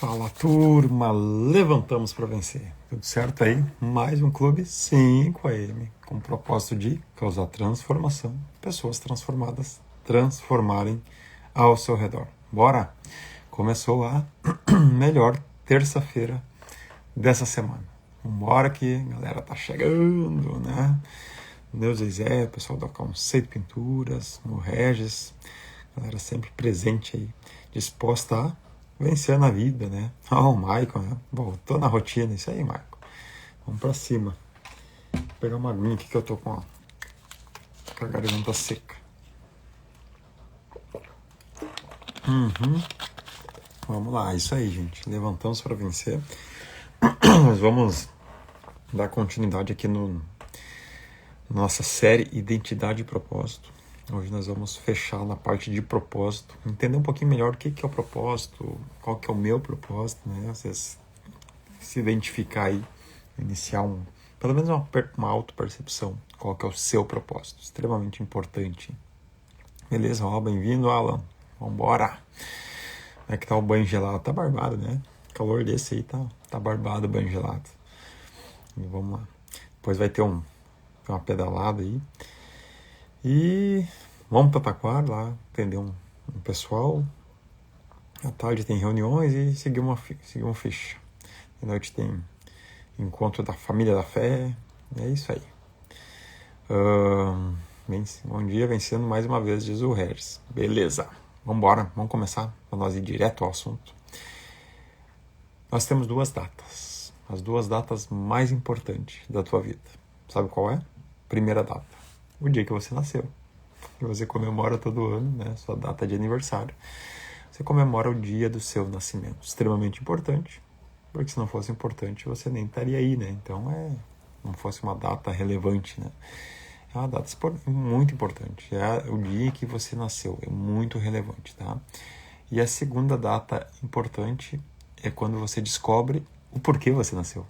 Fala turma, levantamos para vencer. Tudo certo aí? Mais um clube 5am com o propósito de causar transformação, pessoas transformadas transformarem ao seu redor. Bora? Começou a melhor terça-feira dessa semana. Vambora que a galera tá chegando, né? Deus Zé, o pessoal da Conceito Pinturas, o Regis, galera sempre presente aí, disposta a vencer na vida, né? O Michael, né? Voltou na rotina, isso aí, Michael. Vamos pra cima. Vou pegar uma aguinha aqui que eu tô com a garganta seca. Vamos lá, isso aí, gente. Levantamos para vencer. Nós vamos dar continuidade aqui no nossa série Identidade e Propósito. Hoje nós vamos fechar na parte de propósito, entender um pouquinho melhor o que é o propósito, qual que é o meu propósito, né? Vocês se identificar aí, iniciar pelo menos uma auto-percepção, qual que é o seu propósito, extremamente importante. Beleza? Ó, bem-vindo, Alan. Vambora! Como é que tá o banho gelado? Tá barbado, né? Calor desse aí, tá barbado o banho gelado. E vamos lá. Depois vai ter uma pedalada aí. E vamos para Taquara lá, atender um pessoal. À tarde tem reuniões e seguir uma ficha. À noite tem encontro da família da fé. É isso aí. Bom dia, vencendo mais uma vez, diz o Regis. Beleza, vamos começar para nós ir direto ao assunto. Nós temos duas datas, as duas datas mais importantes da tua vida. Sabe qual é? Primeira data, o dia que você nasceu, que você comemora todo ano, né? Sua data de aniversário. Você comemora o dia do seu nascimento, extremamente importante, porque se não fosse importante você nem estaria aí, né? Então não fosse uma data relevante, né? É uma data muito importante, é o dia que você nasceu, é muito relevante, tá? E a segunda data importante é quando você descobre o porquê você nasceu,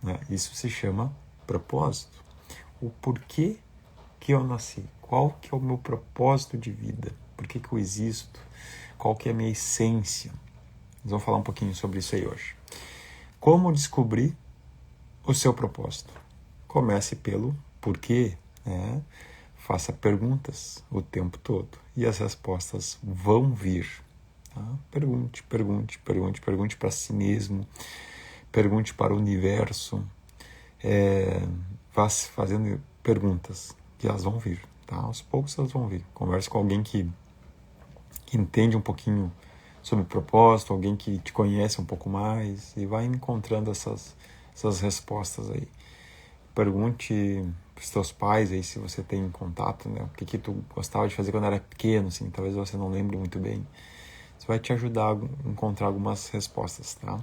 né? Isso se chama propósito. O porquê que eu nasci, qual que é o meu propósito de vida, por que eu existo, qual que é a minha essência. Nós vamos falar um pouquinho sobre isso aí hoje. Como descobrir o seu propósito? Comece pelo porquê, né? Faça perguntas o tempo todo e as respostas vão vir. Tá? Pergunte para si mesmo, pergunte para o universo, vá fazendo perguntas que elas vão vir, tá? Aos poucos elas vão vir. Converse com alguém que entende um pouquinho sobre propósito, alguém que te conhece um pouco mais e vai encontrando essas respostas aí. Pergunte para os teus pais aí se você tem contato, né? O que tu gostava de fazer quando era pequeno, assim, talvez você não lembre muito bem. Isso vai te ajudar a encontrar algumas respostas, tá?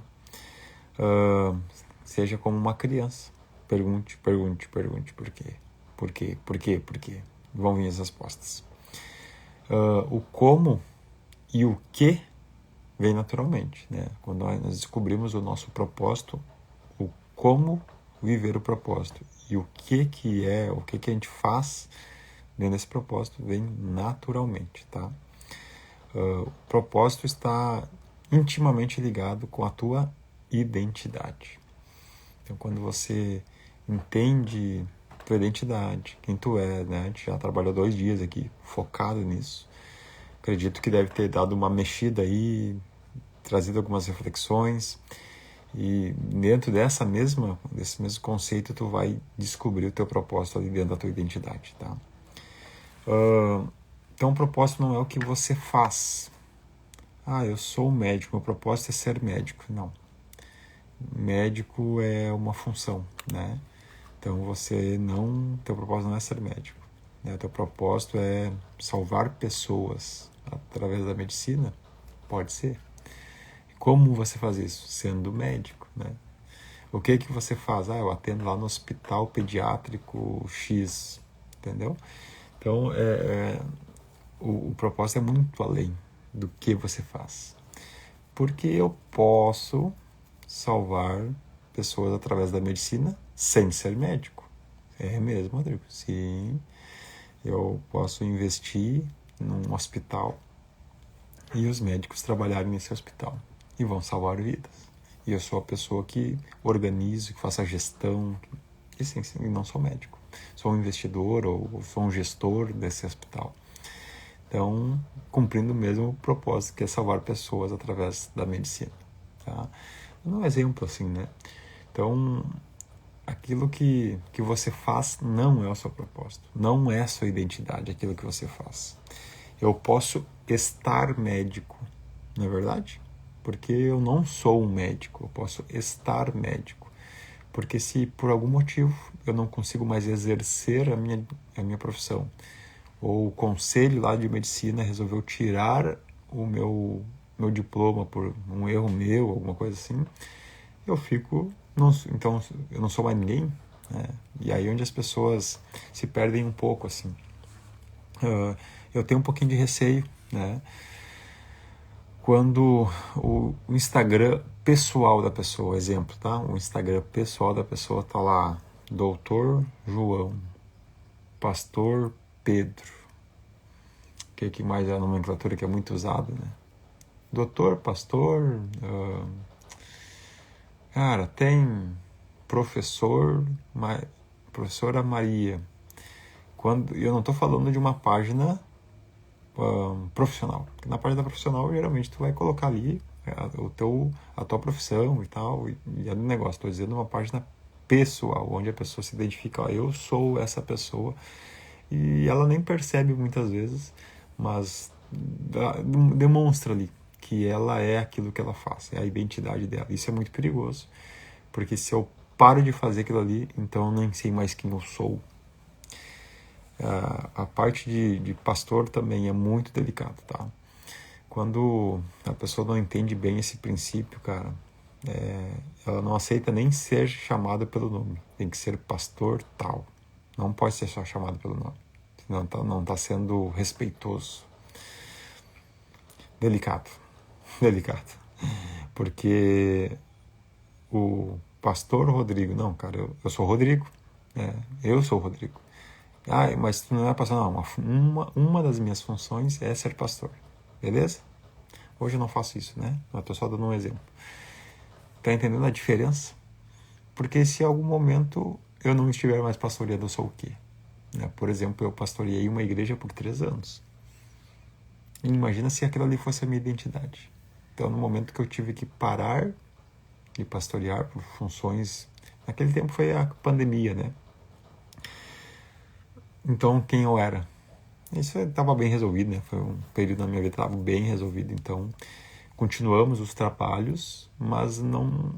Seja como uma criança. Pergunte por quê. Por quê? Vão vir as respostas. O como e o que vem naturalmente, né? Quando nós descobrimos o nosso propósito, o como viver o propósito e o que a gente faz dentro desse propósito vem naturalmente, tá? O propósito está intimamente ligado com a tua identidade. Então, quando você entende tua identidade, quem tu é, né? A gente já trabalhou 2 dias aqui focado nisso. Acredito que deve ter dado uma mexida aí, trazido algumas reflexões. E dentro desse mesmo conceito, tu vai descobrir o teu propósito ali dentro da tua identidade, tá? Então, o propósito não é o que você faz. Eu sou médico, meu propósito é ser médico. Não. Médico é uma função, né? Então, teu propósito não é ser médico, né? Teu propósito é salvar pessoas através da medicina? Pode ser. Como você faz isso? Sendo médico, né? O que você faz? Eu atendo lá no hospital pediátrico X, entendeu? Então, o propósito é muito além do que você faz. Porque eu posso salvar pessoas através da medicina sem ser médico. É mesmo, Rodrigo? Sim, eu posso investir num hospital e os médicos trabalharem nesse hospital. e vão salvar vidas. E eu sou a pessoa que organizo, que faço a gestão, e não sou médico. Sou um investidor ou sou um gestor desse hospital. Então, cumprindo o mesmo propósito, que é salvar pessoas através da medicina. Tá? Um exemplo assim, né? Então, aquilo que você faz não é o seu propósito, não é a sua identidade, aquilo que você faz. Eu posso estar médico, não é verdade? Porque eu não sou um médico, eu posso estar médico. Porque se por algum motivo eu não consigo mais exercer a minha profissão, ou o conselho lá de medicina resolveu tirar o meu diploma por um erro meu, alguma coisa assim, eu fico, então eu não sou mais ninguém, né? E aí onde as pessoas se perdem um pouco, assim. Eu tenho um pouquinho de receio, né? Quando o Instagram pessoal da pessoa, exemplo, tá? O Instagram pessoal da pessoa tá lá, Doutor João, Pastor Pedro, que mais é a nomenclatura que é muito usada, né? Doutor, pastor, cara, tem professora Maria. Quando eu não estou falando de uma página profissional. Na página profissional, geralmente tu vai colocar ali a tua profissão e tal, e é do negócio. Estou dizendo uma página pessoal, onde a pessoa se identifica, ó, eu sou essa pessoa, e ela nem percebe muitas vezes, mas demonstra ali que ela é aquilo que ela faz, é a identidade dela. Isso é muito perigoso, porque se eu paro de fazer aquilo ali, então eu nem sei mais quem eu sou. A parte de pastor também é muito delicado, tá? Quando a pessoa não entende bem esse princípio, cara, ela não aceita nem ser chamada pelo nome. Tem que ser pastor tal. Não pode ser só chamado pelo nome. Senão não tá sendo respeitoso. Delicado. Delicado. Porque o pastor Rodrigo, não, cara, eu sou Rodrigo. Eu sou o Rodrigo. Ah, mas tu não é pastor, não. Uma das minhas funções é ser pastor. Beleza? Hoje eu não faço isso, né? Eu tô só dando um exemplo. Tá entendendo a diferença? Porque se em algum momento eu não estiver mais pastoreando, eu sou o quê? Por exemplo, eu pastoreei uma igreja por 3 anos. E imagina se aquilo ali fosse a minha identidade. Então, no momento que eu tive que parar de pastorear por funções... Naquele tempo foi a pandemia, né? Então, quem eu era? Isso estava bem resolvido, né? Foi um período na minha vida que estava bem resolvido. Então, continuamos os trabalhos, mas não...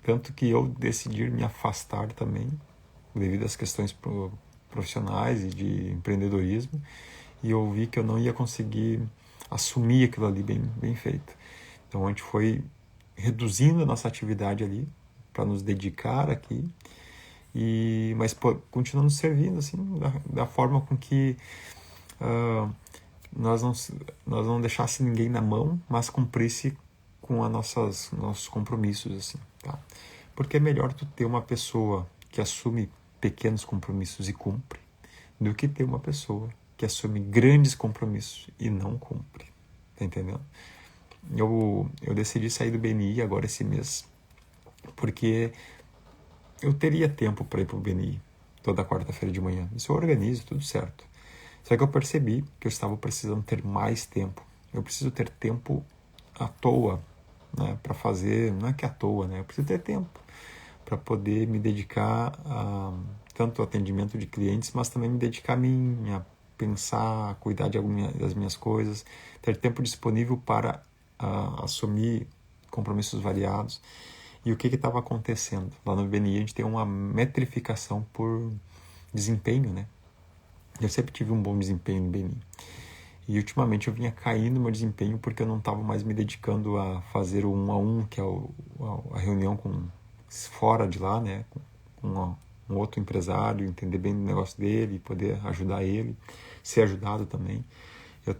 Tanto que eu decidi me afastar também, devido às questões profissionais e de empreendedorismo, e eu vi que eu não ia conseguir assumir aquilo ali bem feito. Então, a gente foi reduzindo a nossa atividade ali, para nos dedicar aqui, mas continuando servindo assim, da forma com que nós não deixasse ninguém na mão, mas cumprisse com nossos compromissos, assim, tá? Porque é melhor tu ter uma pessoa que assume pequenos compromissos e cumpre, do que ter uma pessoa que assume grandes compromissos e não cumpre, tá entendendo? Eu decidi sair do BNI agora esse mês, porque eu teria tempo para ir pro BNI toda quarta-feira de manhã. Isso eu organizo, tudo certo. Só que eu percebi que eu estava precisando ter mais tempo. Eu preciso ter tempo à toa, né, para fazer, não é que à toa, né? Eu preciso ter tempo para poder me dedicar a tanto ao atendimento de clientes, mas também me dedicar a mim, a pensar, a cuidar das minhas coisas, ter tempo disponível para assumir compromissos variados. E o que estava acontecendo? Lá no BNI a gente tem uma metrificação por desempenho, né? Eu sempre tive um bom desempenho no BNI. E ultimamente eu vinha caindo no meu desempenho porque eu não estava mais me dedicando a fazer o 1 a 1, que é a reunião fora de lá, né? Com um outro empresário, entender bem o negócio dele, poder ajudar ele, ser ajudado também. Eu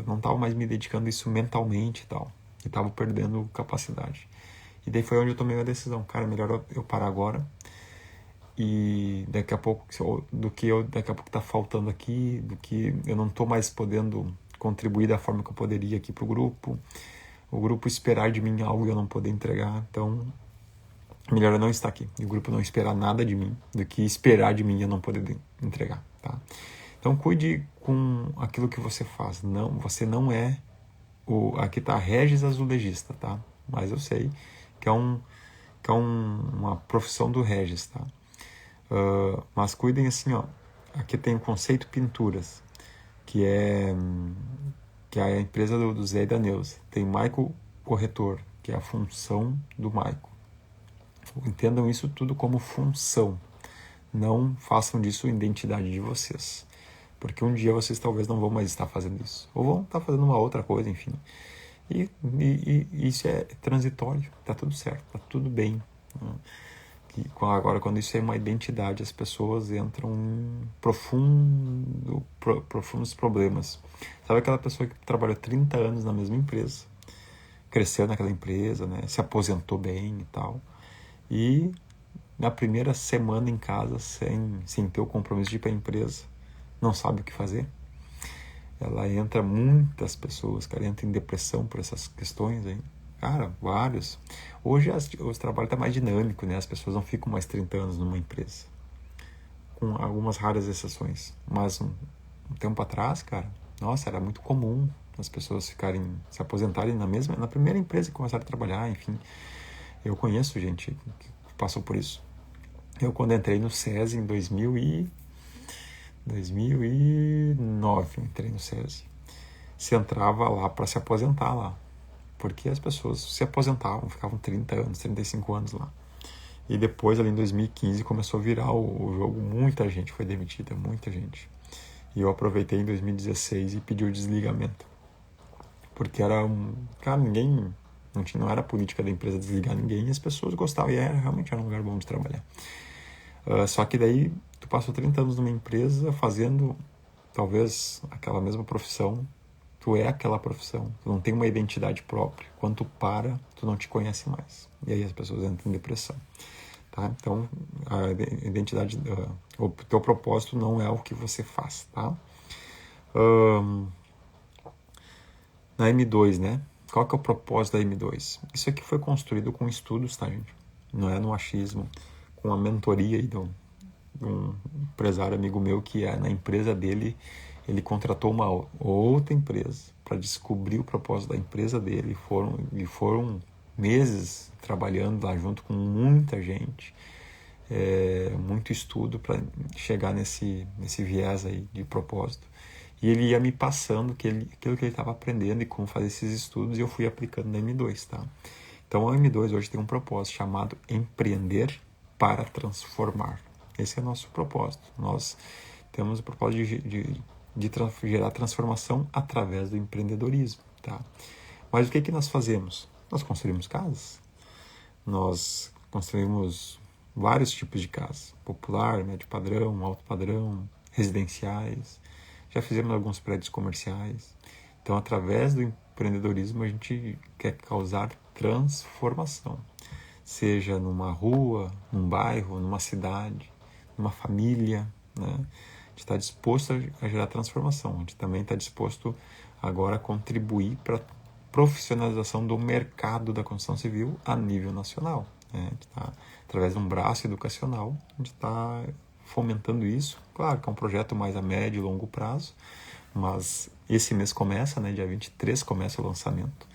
não estava mais me dedicando a isso mentalmente e tal. E estava perdendo capacidade. E daí foi onde eu tomei a decisão. Cara, melhor eu parar agora. E daqui a pouco, daqui a pouco tá faltando aqui, do que eu não tô mais podendo contribuir da forma que eu poderia aqui pro grupo. o grupo esperar de mim algo e eu não poder entregar. Então, melhor eu não estar aqui. E o grupo não esperar nada de mim do que esperar de mim e eu não poder entregar, tá? Então, cuide com aquilo que você faz. Não, você não é aqui tá Regis Azulejista, tá? Mas eu sei que é uma profissão do Regis, tá? Mas cuidem assim, ó. Aqui tem o Conceito Pinturas, que é a empresa do Zé e da Neuza. Tem Maico Corretor, que é a função do Maico. Entendam isso tudo como função. Não façam disso a identidade de vocês. Porque um dia vocês talvez não vão mais estar fazendo isso. Ou vão estar fazendo uma outra coisa, enfim. E isso é transitório. Tá tudo certo, tá tudo bem. Agora, quando isso é uma identidade, as pessoas entram em profundos problemas. Sabe aquela pessoa que trabalhou 30 anos na mesma empresa, cresceu naquela empresa, né, se aposentou bem e tal, e na primeira semana em casa, sem ter o compromisso de ir para a empresa, não sabe o que fazer? Muitas pessoas, cara, entram em depressão por essas questões aí. Cara, vários. Hoje os trabalhos estão mais dinâmicos, né? As pessoas não ficam mais 30 anos numa empresa. Com algumas raras exceções. Mas um tempo atrás, cara, nossa, era muito comum as pessoas se aposentarem na primeira empresa que começaram a trabalhar, enfim. Eu conheço gente que passou por isso. Eu, quando entrei no SESI em 2009, entrei no SESI. Se entrava lá para se aposentar lá. Porque as pessoas se aposentavam, ficavam 30 anos, 35 anos lá. E depois, ali em 2015, começou a virar o jogo. Muita gente foi demitida, muita gente. E eu aproveitei em 2016 e pedi o desligamento. Porque era cara, ninguém... Não era a política da empresa desligar ninguém e as pessoas gostavam. E realmente era um lugar bom de trabalhar. Só que daí, tu passou 30 anos numa empresa fazendo, talvez, aquela mesma profissão. Tu é aquela profissão, tu não tem uma identidade própria. Quando tu para, tu não te conhece mais. E aí as pessoas entram em depressão. Tá? Então, a identidade, o teu propósito não é o que você faz. Tá? Na M2, né? Qual que é o propósito da M2? Isso aqui foi construído com estudos, tá, gente? Não é no achismo. Com a mentoria aí de um empresário amigo meu que na empresa dele, ele contratou uma outra empresa para descobrir o propósito da empresa dele. Foram meses trabalhando lá junto com muita gente, muito estudo para chegar nesse viés aí de propósito. E ele ia me passando aquilo que ele estava aprendendo e como fazer esses estudos, e eu fui aplicando na M2, tá? Então a M2 hoje tem um propósito chamado Empreender para Transformar. Esse é o nosso propósito. Nós temos o propósito de gerar transformação através do empreendedorismo, tá? Mas o que nós fazemos? Nós construímos casas. Nós construímos vários tipos de casas. Popular, médio padrão, alto padrão, residenciais. Já fizemos alguns prédios comerciais. Então, através do empreendedorismo, a gente quer causar transformação. Seja numa rua, num bairro, numa cidade, numa família, né? A gente está disposto a gerar transformação. A gente também está disposto agora a contribuir para a profissionalização do mercado da construção civil a nível nacional, né? A gente está, através de um braço educacional, a gente está fomentando isso. Claro que é um projeto mais a médio e longo prazo, mas esse mês começa, né? Dia 23 começa o lançamento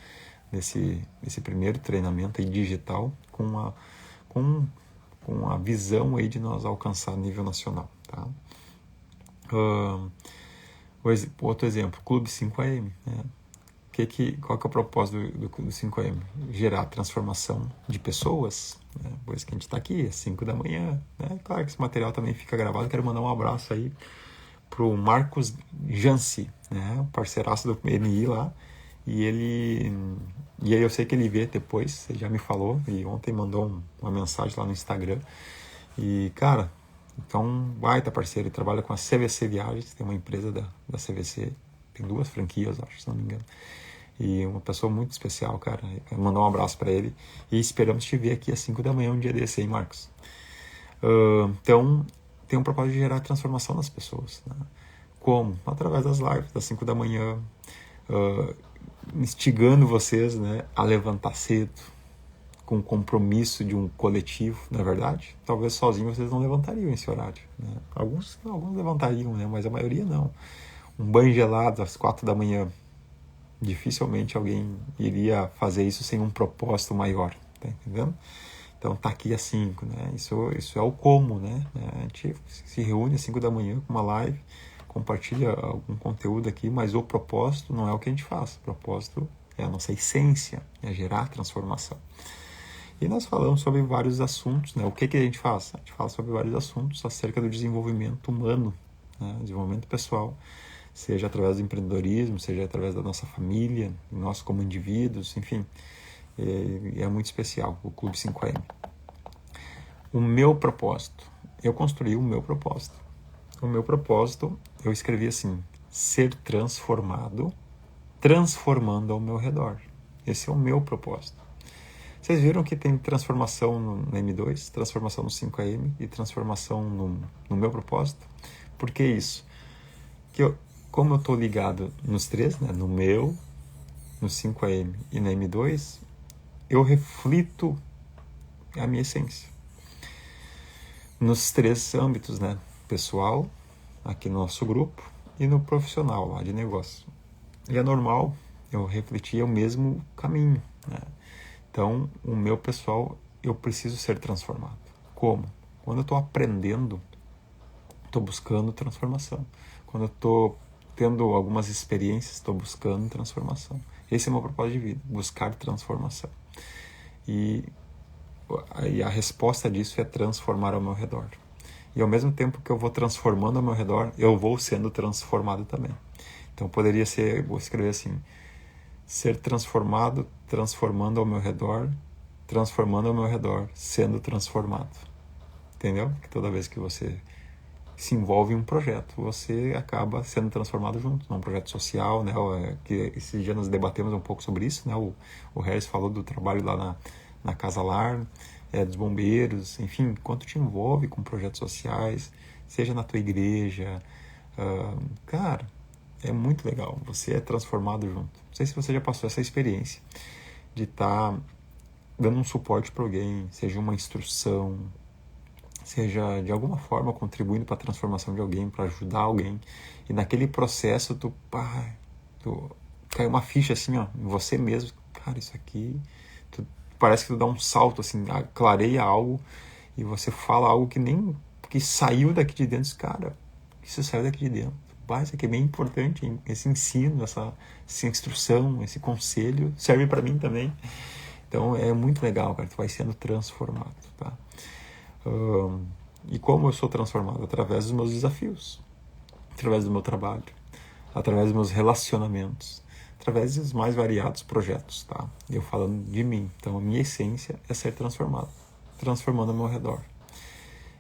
desse primeiro treinamento aí digital com a visão aí de nós alcançar nível nacional, tá? Outro exemplo, Clube 5AM, né? Qual que é o propósito do 5AM? Gerar transformação de pessoas, né? Pois que a gente está aqui às 5 da manhã, né? Claro que esse material também fica gravado. Quero mandar um abraço aí pro Marcos Jansi, né? Parceiraço do MI lá. E aí eu sei que ele vê depois, você já me falou, e ontem mandou uma mensagem lá no Instagram. E, cara, então, baita parceiro, ele trabalha com a CVC Viagens, tem uma empresa da CVC, tem 2 franquias, acho, se não me engano. E uma pessoa muito especial, cara. Quero mandar um abraço para ele. E esperamos te ver aqui às 5 da manhã, um dia desse, hein, Marcos? Então, tem um propósito de gerar transformação nas pessoas, né? Como? Através das lives, das 5 da manhã. instigando vocês, né, a levantar cedo, com o compromisso de um coletivo, não é verdade? Talvez sozinhos vocês não levantariam esse horário, né? Alguns levantariam, né, mas a maioria não. Um banho gelado às 4 da manhã, dificilmente alguém iria fazer isso sem um propósito maior, tá entendendo? Então tá aqui às 5, né? Isso é o como, né? A gente se reúne às 5 da manhã com uma live, compartilha algum conteúdo aqui, mas o propósito não é o que a gente faz. O propósito é a nossa essência, é gerar transformação. E nós falamos sobre vários assuntos, né? O que a gente faz? A gente fala sobre vários assuntos acerca do desenvolvimento humano, né? Desenvolvimento pessoal, seja através do empreendedorismo, seja através da nossa família, nós como indivíduos, enfim. É muito especial o Clube 5am. O meu propósito, eu construí o meu propósito. O meu propósito, eu escrevi assim: ser transformado, transformando ao meu redor. Esse é o meu propósito. Vocês viram que tem transformação no M2, transformação no 5am e transformação no meu propósito? Por que isso? Como eu estou ligado nos três, né, no meu, no 5am e na M2, eu reflito a minha essência. Nos três âmbitos, né? Pessoal, aqui no nosso grupo, e no profissional, lá de negócio. E é normal eu refletir o mesmo caminho, né? Então, o meu pessoal, eu preciso ser transformado. Como? Quando eu estou aprendendo, estou buscando transformação. Quando eu estou tendo algumas experiências, estou buscando transformação. Esse é o meu propósito de vida, buscar transformação. E a resposta disso é transformar ao meu redor. E ao mesmo tempo que eu vou transformando ao meu redor, eu vou sendo transformado também. Então poderia ser, vou escrever assim: ser transformado, transformando ao meu redor, transformando ao meu redor, sendo transformado. Entendeu? Que toda vez que você se envolve em um projeto, você acaba sendo transformado junto, num projeto social, né? Que esses dias nós debatemos um pouco sobre isso, né? O Harris falou do trabalho lá na Casa Lar, dos bombeiros, enfim, quando te envolve com projetos sociais, seja na tua igreja, cara, é muito legal, você é transformado junto. Não sei se você já passou essa experiência de estar dando um suporte para alguém, seja uma instrução, seja de alguma forma contribuindo para a transformação de alguém, para ajudar alguém, e naquele processo tu cai uma ficha assim, ó, em você mesmo, cara, isso aqui, parece que tu dá um salto assim, clareia algo e você fala algo que saiu daqui de dentro, cara, isso saiu daqui de dentro. Isso aqui é bem importante, esse ensino, essa instrução, esse conselho serve para mim também. Então é muito legal, cara, tu vai sendo transformado, tá? E como eu sou transformado? Através dos meus desafios, através do meu trabalho, através dos meus relacionamentos, através dos mais variados projetos, tá? Eu falando de mim. Então a minha essência é ser transformado, transformando ao meu redor.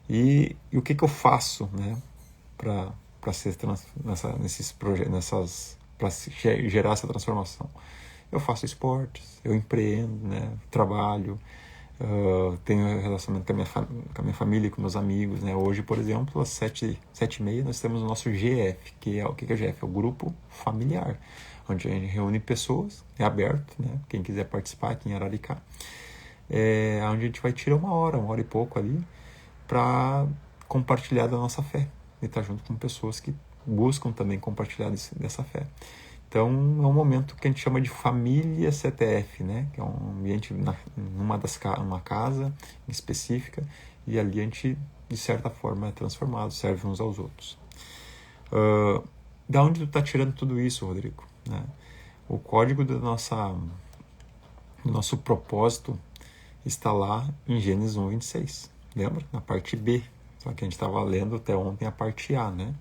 E o que eu faço, né, para ser nesses projetos, para gerar essa transformação? Eu faço esportes, eu empreendo, né, trabalho, tenho relacionamento com a minha família, com meus amigos, né? Hoje, por exemplo, às 7h30 nós temos o nosso GF, que é o que é o GF? É o grupo familiar, onde a gente reúne pessoas, é aberto, né? Quem quiser participar aqui em Araricá, onde a gente vai tirar uma hora e pouco ali, para compartilhar da nossa fé e estar junto com pessoas que buscam também compartilhar dessa fé. Então é um momento que a gente chama de família CTF, né? Que é um ambiente numa casa específica, e ali a gente, de certa forma, é transformado, serve uns aos outros. Da onde tu está tirando tudo isso, Rodrigo? Né? O código do nosso propósito está lá em Gênesis 1:26. Lembra? Na parte B. Só que a gente estava lendo até ontem a parte A, né?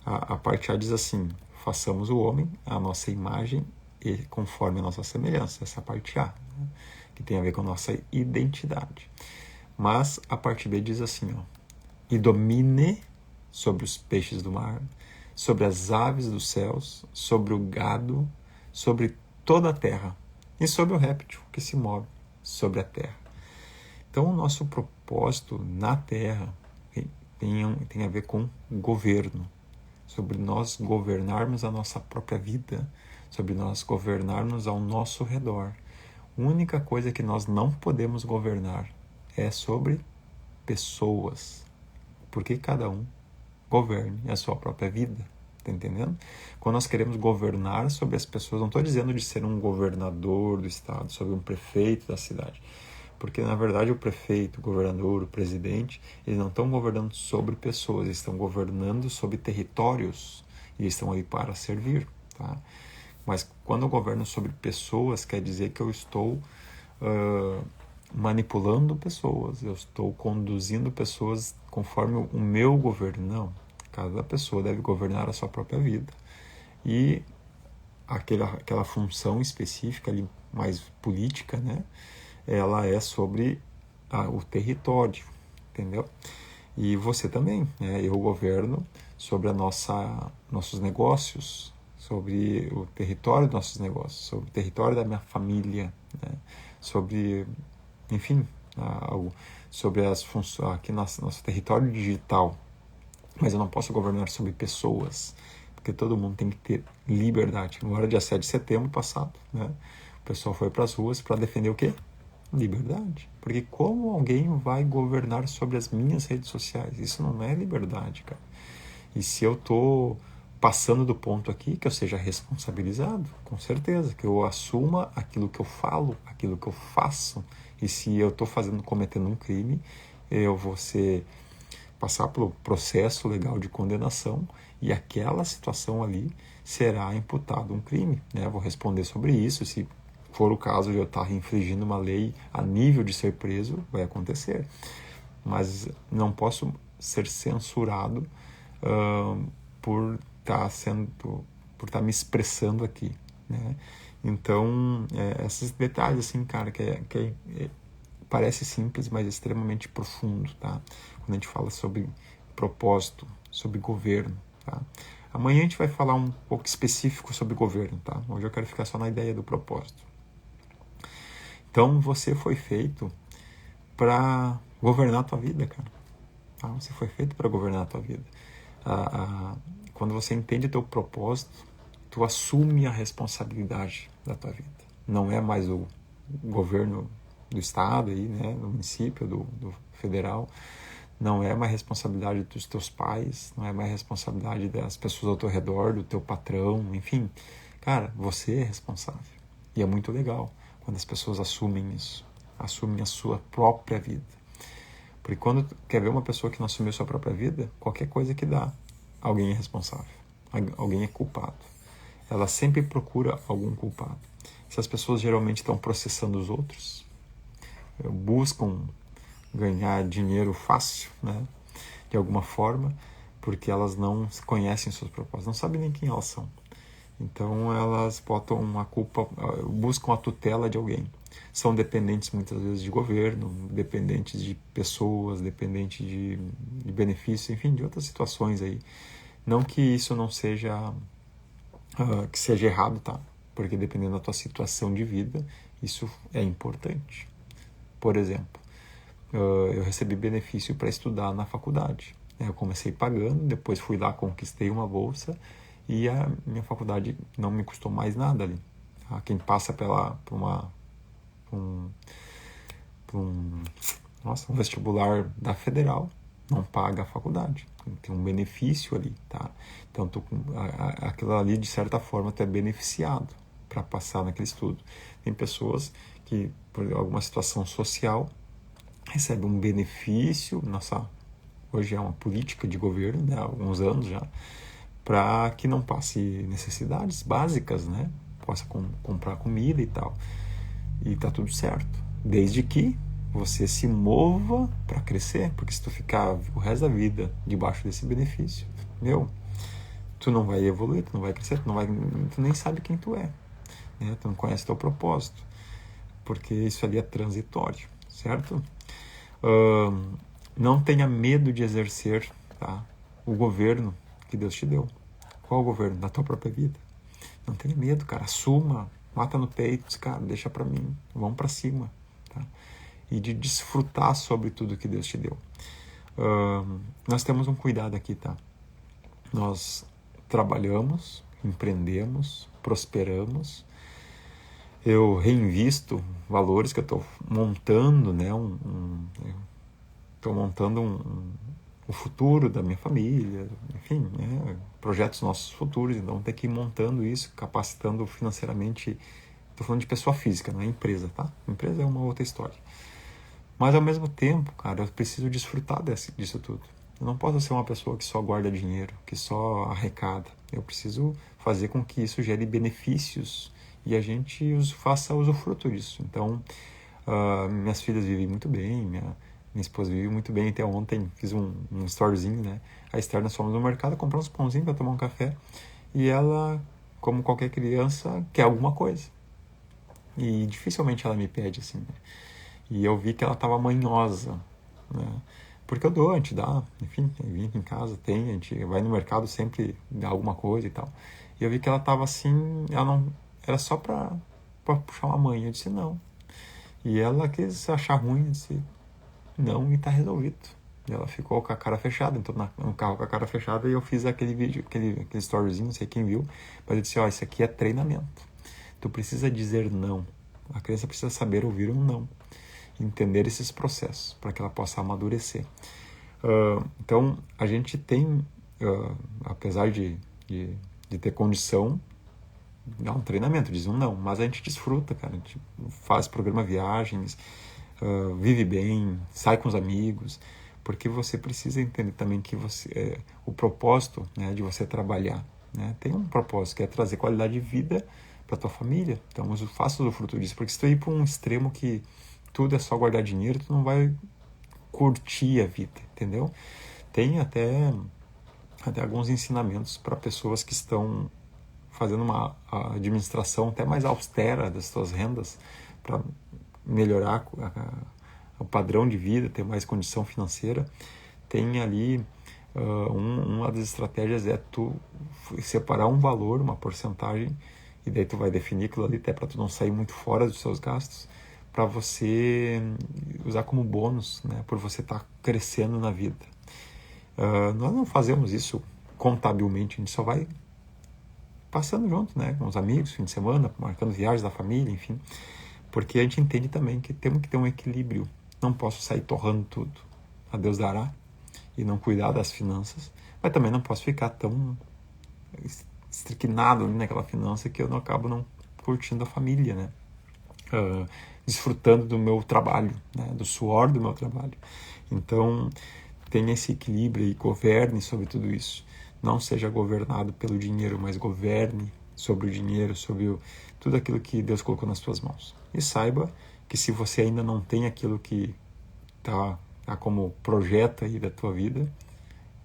A parte A diz assim: façamos o homem à nossa imagem e conforme a nossa semelhança. Essa é a parte A, né? Que tem a ver com a nossa identidade. Mas a parte B diz assim, ó: e domine sobre os peixes do mar, sobre as aves dos céus, sobre o gado, sobre toda a terra e sobre o réptil que se move sobre a terra. Então o nosso propósito na terra tem a ver com governo, sobre nós governarmos a nossa própria vida, sobre nós governarmos ao nosso redor. A única coisa que nós não podemos governar é sobre pessoas, porque cada um governe a sua própria vida, tá entendendo? Quando nós queremos governar sobre as pessoas, não estou dizendo de ser um governador do estado, sobre um prefeito da cidade, porque na verdade o prefeito, o governador, o presidente, eles não estão governando sobre pessoas, eles estão governando sobre territórios e eles estão ali para servir, tá? Mas quando eu governo sobre pessoas, quer dizer que eu estou manipulando pessoas, eu estou conduzindo pessoas conforme o meu governo. Não, cada pessoa deve governar a sua própria vida. E aquela função específica ali, mais política, né? Ela é sobre o território, entendeu? E você também, né? Eu governo sobre nossos negócios, sobre o território dos nossos negócios, sobre o território da minha família, né? Sobre, enfim, sobre as funções aqui nosso território digital. Mas eu não posso governar sobre pessoas, porque todo mundo tem que ter liberdade. Agora, dia 7 de setembro passado, né? O pessoal foi para as ruas para defender o quê? Liberdade. Porque como alguém vai governar sobre as minhas redes sociais? Isso não é liberdade, cara. E se eu estou passando do ponto aqui, que eu seja responsabilizado, com certeza, que eu assuma aquilo que eu falo, aquilo que eu faço. E se eu estou cometendo um crime, eu vou passar pelo processo legal de condenação e aquela situação ali será imputado um crime, né? Eu vou responder sobre isso. Se for o caso de eu estar infringindo uma lei a nível de ser preso, vai acontecer. Mas não posso ser censurado por estar me expressando aqui, né? Então, esses detalhes, assim, cara, que parece simples, mas é extremamente profundo, tá? Quando a gente fala sobre propósito, sobre governo, tá? Amanhã a gente vai falar um pouco específico sobre governo, tá? Hoje eu quero ficar só na ideia do propósito. Então, você foi feito para governar a tua vida, cara. Tá? Você foi feito para governar a tua vida. Quando você entende o teu propósito, tu assume a responsabilidade da tua vida. Não é mais o governo do estado, aí, né, do município, do federal. Não é mais responsabilidade dos teus pais, não é mais responsabilidade das pessoas ao teu redor, do teu patrão, enfim. Cara, você é responsável. E é muito legal quando as pessoas assumem isso, assumem a sua própria vida. Porque quando tu quer ver uma pessoa que não assumiu a sua própria vida, qualquer coisa que dá, alguém é responsável, alguém é culpado. Ela sempre procura algum culpado. Essas pessoas geralmente estão processando os outros, buscam ganhar dinheiro fácil, né, de alguma forma, porque elas não conhecem seus propósitos, não sabem nem quem elas são. Então elas botam uma culpa, buscam a tutela de alguém. São dependentes muitas vezes de governo, dependentes de pessoas, dependentes de benefícios, enfim, de outras situações aí. Não que isso não seja, que seja errado, tá? Porque dependendo da tua situação de vida, isso é importante. Por exemplo, eu recebi benefício para estudar na faculdade. Eu comecei pagando, depois fui lá, conquistei uma bolsa e a minha faculdade não me custou mais nada ali. Quem passa por um vestibular da federal não paga a faculdade. Tem um benefício ali, tá? Então, aquilo ali, de certa forma, tu é beneficiado para passar naquele estudo. Tem pessoas que, por alguma situação social, recebem um benefício, hoje é uma política de governo, né, há alguns anos já, para que não passe necessidades básicas, né? Possa comprar comida e tal. E tá tudo certo. Desde que você se mova para crescer, porque se tu ficar o resto da vida debaixo desse benefício, tu não vai evoluir, tu não vai crescer, tu nem sabe quem tu é, né? Tu não conhece teu propósito, porque isso ali é transitório, certo? Não tenha medo de exercer, tá, o governo que Deus te deu. Qual o governo? Da tua própria vida. Não tenha medo, cara. Assuma, mata no peito, diz, cara, deixa pra mim, vamos pra cima, tá? E de desfrutar sobre tudo que Deus te deu. Nós temos um cuidado aqui, tá? Nós trabalhamos, empreendemos, prosperamos. Eu reinvisto valores que eu estou montando, né? Estou montando o futuro da minha família, enfim, né? Projetos nossos futuros, então tem que ir montando isso, capacitando financeiramente. Estou falando de pessoa física, não é empresa, tá? Empresa é uma outra história. Mas ao mesmo tempo, cara, eu preciso desfrutar disso tudo. Eu não posso ser uma pessoa que só guarda dinheiro, que só arrecada. Eu preciso fazer com que isso gere benefícios e a gente faça usufruto disso. Então, minhas filhas vivem muito bem, minha esposa vive muito bem. Até ontem fiz um storyzinho, né? A Esther, nós fomos no mercado comprar uns pãozinhos para tomar um café e ela, como qualquer criança, quer alguma coisa. E dificilmente ela me pede assim, né? E eu vi que ela estava manhosa, né? Porque eu dou, a gente dá, enfim, vim em casa, tem, a gente vai no mercado sempre dá alguma coisa e tal. E eu vi que ela estava assim, ela não, era só para puxar uma mãe. Eu disse não. E ela quis achar ruim, eu disse não, e tá resolvido. E ela ficou com a cara fechada, entrou no carro com a cara fechada e eu fiz aquele vídeo, aquele storyzinho, não sei quem viu, mas eu disse, isso aqui é treinamento. Tu precisa dizer não. A criança precisa saber ouvir um não. Entender esses processos, para que ela possa amadurecer. Então, a gente tem, apesar de ter condição, dá um treinamento, diz um não, mas a gente desfruta, cara, a gente faz programa viagens, vive bem, sai com os amigos, porque você precisa entender também que o propósito, né, de você trabalhar, né, tem um propósito, que é trazer qualidade de vida para tua família. Então, faça o fruto disso, porque se tu ir para um extremo que tudo é só guardar dinheiro, tu não vai curtir a vida, entendeu? Tem até alguns ensinamentos para pessoas que estão fazendo uma administração até mais austera das suas rendas, para melhorar o padrão de vida, ter mais condição financeira. Tem ali uma das estratégias é tu separar um valor, uma porcentagem, e daí tu vai definir aquilo ali até para tu não sair muito fora dos seus gastos, para você usar como bônus, né, por você estar crescendo na vida. Nós não fazemos isso contabilmente, a gente só vai passando junto, né, com os amigos, fim de semana, marcando viagens da família, enfim, porque a gente entende também que temos que ter um equilíbrio. Não posso sair torrando tudo, a Deus dará, e não cuidar das finanças, mas também não posso ficar tão estriquinado ali naquela finança que eu não acabo não curtindo a família, né? Desfrutando do meu trabalho, né? Do suor do meu trabalho. Então, tenha esse equilíbrio e governe sobre tudo isso. Não seja governado pelo dinheiro, mas governe sobre o dinheiro, sobre tudo aquilo que Deus colocou nas suas mãos. E saiba que se você ainda não tem aquilo que tá como projeto aí da tua vida,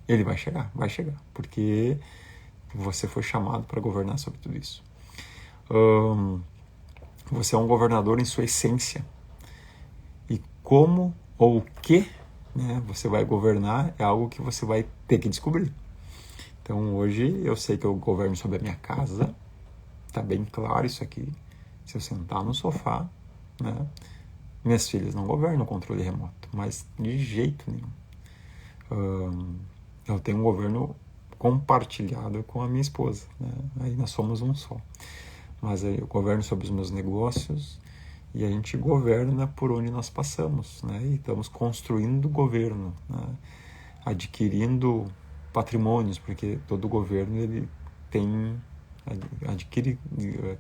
ele vai chegar, porque você foi chamado para governar sobre tudo isso. Você é um governador em sua essência. E como ou o que, né, você vai governar é algo que você vai ter que descobrir. Então hoje eu sei que eu governo sobre a minha casa, tá bem claro isso aqui. Se eu sentar no sofá, né, minhas filhas não governam o controle remoto, mas de jeito nenhum. Eu tenho um governo compartilhado com a minha esposa, né? Aí nós somos um só. Mas eu governo sobre os meus negócios e a gente governa por onde nós passamos, né? E estamos construindo governo, né? Adquirindo patrimônios, porque todo governo ele adquire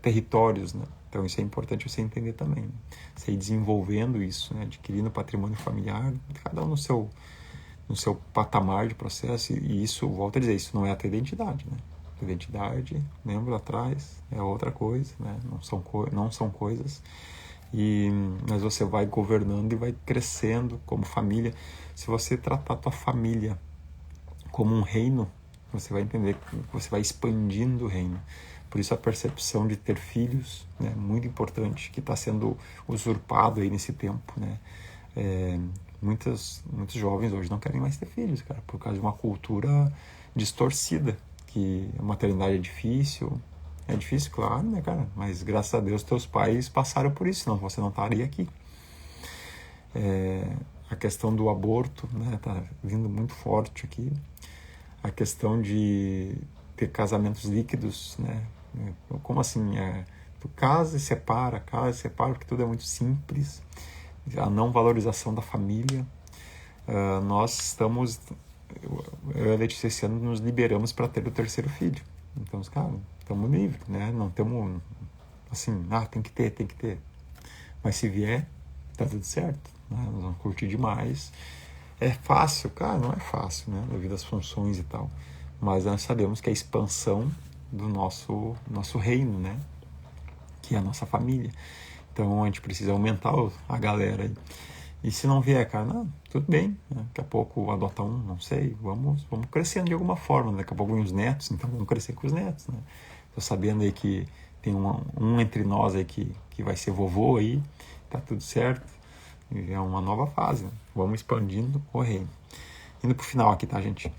territórios, né? Então isso é importante você entender também, né? Você ir desenvolvendo isso, né? Adquirindo patrimônio familiar, cada um no seu patamar de processo, e isso, volto a dizer, isso não é a tua identidade, né? A identidade, lembra lá atrás, é outra coisa, né? Não são coisas, mas você vai governando e vai crescendo como família. Se você tratar a tua família como um reino, você vai entender que você vai expandindo o reino. Por isso a percepção de ter filhos, né, muito importante, que está sendo usurpado aí nesse tempo, né? Muitos jovens hoje não querem mais ter filhos, cara, por causa de uma cultura distorcida, que a maternidade é difícil. É difícil, claro, né, cara? Mas graças a Deus teus pais passaram por isso, senão você não estaria aqui. A questão do aborto, né, tá vindo muito forte aqui. A questão de ter casamentos líquidos, né, Como assim? Tu casa e separa, porque tudo é muito simples. A não valorização da família. Nós estamos, eu e a Letícia esse ano nos liberamos para ter o terceiro filho. Então, cara, estamos livres, né? Não temos assim, tem que ter. Mas se vier, tá tudo certo, né? Nós vamos curtir demais. É fácil? Cara, não é fácil, né? Devido às funções e tal. Mas nós sabemos que é a expansão do nosso reino, né? Que é a nossa família. Então a gente precisa aumentar a galera aí. E se não vier, cara, não, tudo bem. Né? Daqui a pouco adotar um, não sei. Vamos crescendo de alguma forma. Né? Daqui a pouco vem os netos, então vamos crescer com os netos, né? Tô sabendo aí que tem um entre nós aí que vai ser vovô aí. Tá tudo certo. É uma nova fase, né? Vamos expandindo o reino. Indo pro final aqui, tá, gente?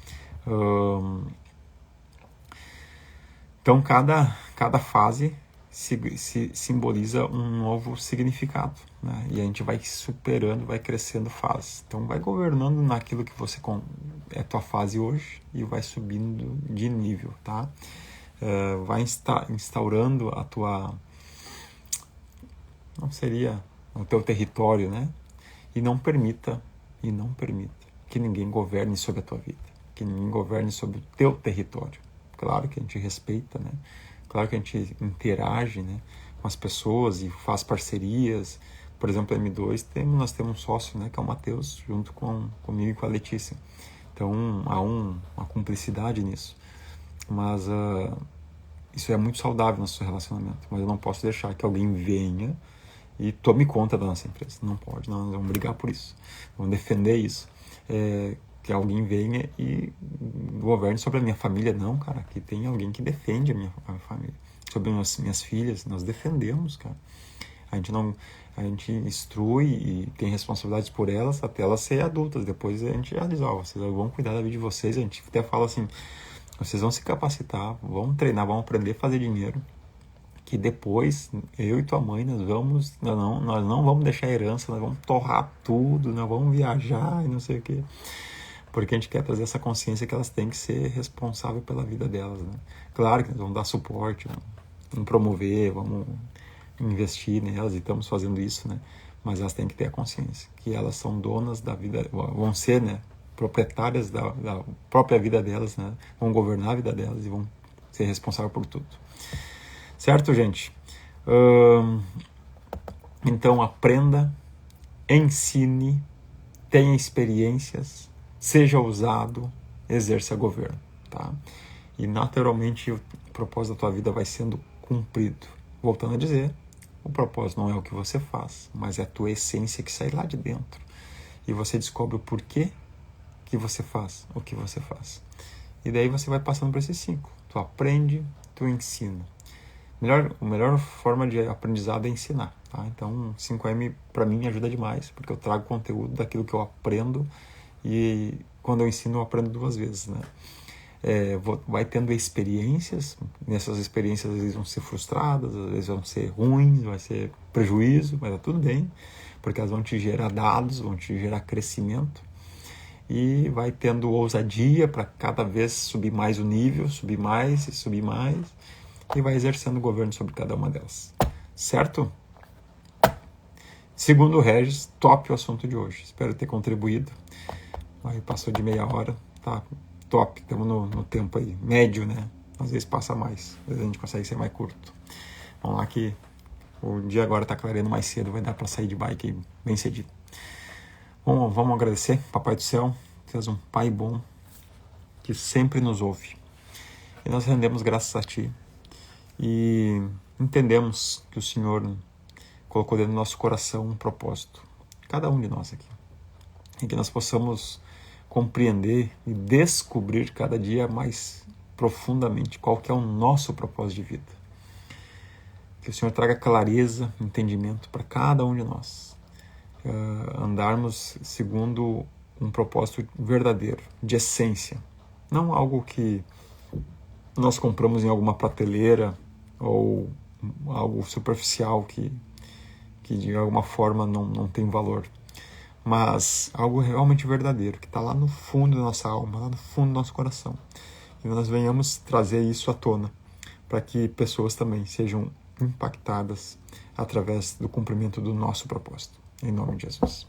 Então, cada fase se simboliza um novo significado, né? E a gente vai superando, vai crescendo fases. Então, vai governando naquilo que você é tua fase hoje e vai subindo de nível, tá? Vai instaurando a tua... Não seria o teu território, né? E não permita que ninguém governe sobre a tua vida, que ninguém governe sobre o teu território. Claro que a gente respeita, né? Claro que a gente interage, né, com as pessoas e faz parcerias. Por exemplo, a M2, nós temos um sócio, né, que é o Matheus, junto comigo e com a Letícia. Então, há uma cumplicidade nisso. Mas isso é muito saudável no nosso relacionamento. Mas eu não posso deixar que alguém venha e tome conta da nossa empresa. Não pode, nós vamos brigar por isso. Vamos defender isso. Que alguém venha e governe sobre a minha família. Não, cara, que tem alguém que defende a minha família. Sobre as minhas filhas, nós defendemos, cara. A gente instrui e tem responsabilidades por elas até elas serem adultas. Depois a gente já diz, vocês vão cuidar da vida de vocês. A gente até fala assim, vocês vão se capacitar, vão treinar, vão aprender a fazer dinheiro, que depois eu e tua mãe nós não vamos deixar herança, nós vamos torrar tudo, nós vamos viajar e não sei o quê. Porque a gente quer trazer essa consciência que elas têm que ser responsáveis pela vida delas, né? Claro que nós vamos dar suporte, vamos promover, vamos investir nelas e estamos fazendo isso, né? Mas elas têm que ter a consciência que elas são donas da vida, vão ser, né, proprietárias da própria vida delas, né? Vão governar a vida delas e vão ser responsáveis por tudo. Certo, gente? Então aprenda, ensine, tenha experiências, seja ousado, exerça governo, tá? E naturalmente o propósito da tua vida vai sendo cumprido. Voltando a dizer, o propósito não é o que você faz, mas é a tua essência que sai lá de dentro. E você descobre o porquê que você faz o que você faz. E daí você vai passando por esses 5. Tu aprende, tu ensina. A melhor forma de aprendizado é ensinar, tá? Então 5M para mim ajuda demais, porque eu trago conteúdo daquilo que eu aprendo. E quando eu ensino, eu aprendo 2 vezes, né? Vai tendo experiências, nessas experiências às vezes vão ser frustradas, às vezes vão ser ruins, vai ser prejuízo, mas tá tudo bem, porque elas vão te gerar dados, vão te gerar crescimento, e vai tendo ousadia para cada vez subir mais o nível, subir mais, e vai exercendo o governo sobre cada uma delas. Certo? Segundo o Regis, top o assunto de hoje. Espero ter contribuído. Aí passou de meia hora, tá top, estamos no tempo aí, médio, né? Às vezes passa mais, às vezes a gente consegue ser mais curto. Vamos lá que o dia agora tá clareando mais cedo, vai dar para sair de bike aí bem cedinho. Bom, vamos agradecer, Papai do Céu, tu és um Pai bom, que sempre nos ouve. E nós rendemos graças a Ti e entendemos que o Senhor colocou dentro do nosso coração um propósito, cada um de nós aqui, e que nós possamos compreender e descobrir cada dia mais profundamente qual que é o nosso propósito de vida. Que o Senhor traga clareza, entendimento para cada um de nós. Andarmos segundo um propósito verdadeiro, de essência. Não algo que nós compramos em alguma prateleira ou algo superficial que de alguma forma não tem valor. Mas algo realmente verdadeiro, que está lá no fundo da nossa alma, lá no fundo do nosso coração. E nós venhamos trazer isso à tona, para que pessoas também sejam impactadas através do cumprimento do nosso propósito. Em nome de Jesus.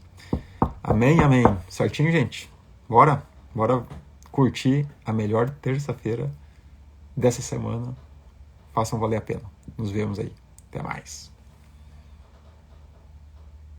Amém, amém. Certinho, gente? Bora curtir a melhor terça-feira dessa semana. Façam valer a pena. Nos vemos aí. Até mais.